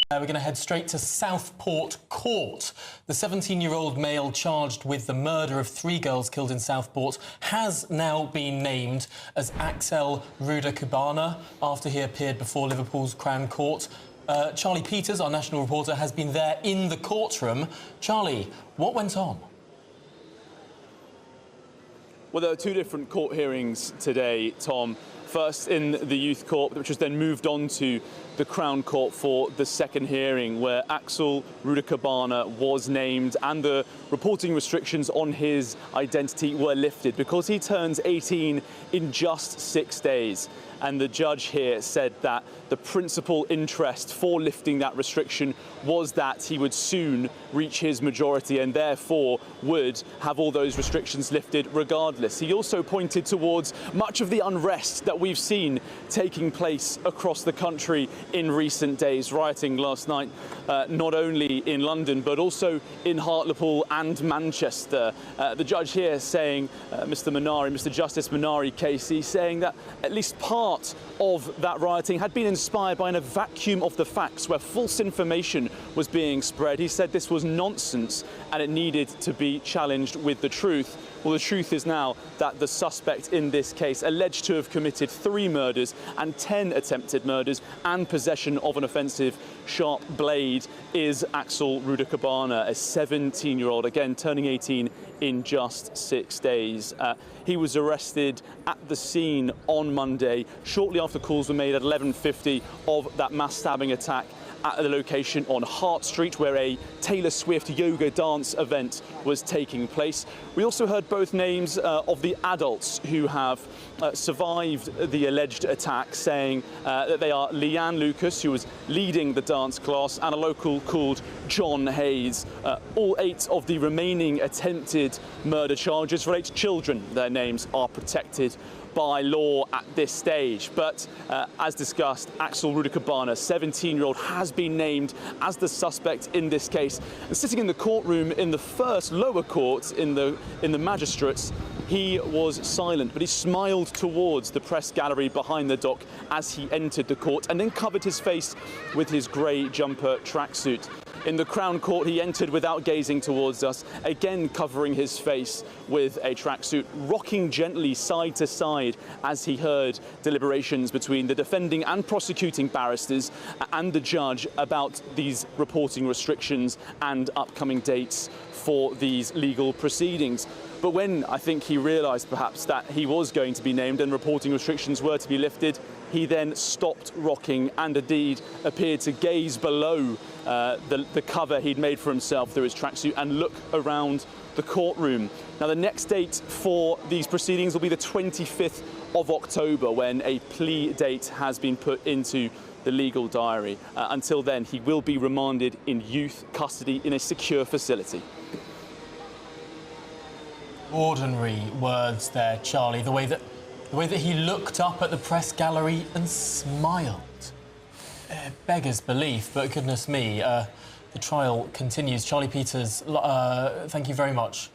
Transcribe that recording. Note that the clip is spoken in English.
We're going to head straight to Southport Court. The 17-year-old male charged with the murder of 3 girls killed in Southport has now been named as Axel Rudakubana after he appeared before Liverpool's Crown Court. Charlie Peters, our national reporter, has been there in the courtroom. Charlie, what went on? Well, there were 2 different court hearings today, Tom. First in the youth court, which was then moved on to the Crown Court for the second hearing, where Axel Rudakubana was named and the reporting restrictions on his identity were lifted because he turns 18 in just 6 days. And the judge here said that the principal interest for lifting that restriction was that he would soon reach his majority and therefore would have all those restrictions lifted regardless. He also pointed towards much of the unrest that we've seen taking place across the country in recent days. Rioting last night, not only in London, but also in Hartlepool and Manchester. The judge here saying, Mr. Justice Minari Casey, saying that at least part of that rioting had been inspired by a vacuum of the facts where false information was being spread. He said this was nonsense and it needed to be challenged with the truth. Well, the truth is now that the suspect in this case, alleged to have committed 3 murders and 10 attempted murders and possession of an offensive sharp blade, is Axel Rudakubana, a 17-year-old, again turning 18 in just 6 days. He was arrested at the scene on Monday, shortly after calls were made at 11:50 of that mass stabbing attack at the location on Hart Street, where a Taylor Swift yoga dance event was taking place. We also heard both names of the adults who have survived the alleged attack, saying that they are Leanne Lucas, who was leading the dance class, and a local called John Hayes. All 8 of the remaining attempted murder charges relate to children. Their names are protected by law at this stage. But as discussed, Axel Rudakubana, 17-year-old, has been named as the suspect in this case. And sitting in the courtroom in the first lower court in the magistrates, he was silent, but he smiled towards the press gallery behind the dock as he entered the court and then covered his face with his grey jumper tracksuit. In the Crown Court, he entered without gazing towards us, again covering his face with a tracksuit, rocking gently side to side as he heard deliberations between the defending and prosecuting barristers and the judge about these reporting restrictions and upcoming dates for these legal proceedings. But when I think he realised perhaps that he was going to be named and reporting restrictions were to be lifted, he then stopped rocking and indeed appeared to gaze below the cover he'd made for himself through his tracksuit and look around the courtroom. Now, the next date for these proceedings will be the 25th of October, when a plea date has been put into the legal diary. Until then, he will be remanded in youth custody in a secure facility. Ordinary words there, Charlie. The way that he looked up at the press gallery and smiled. Beggars belief, but goodness me, the trial continues. Charlie Peters, thank you very much.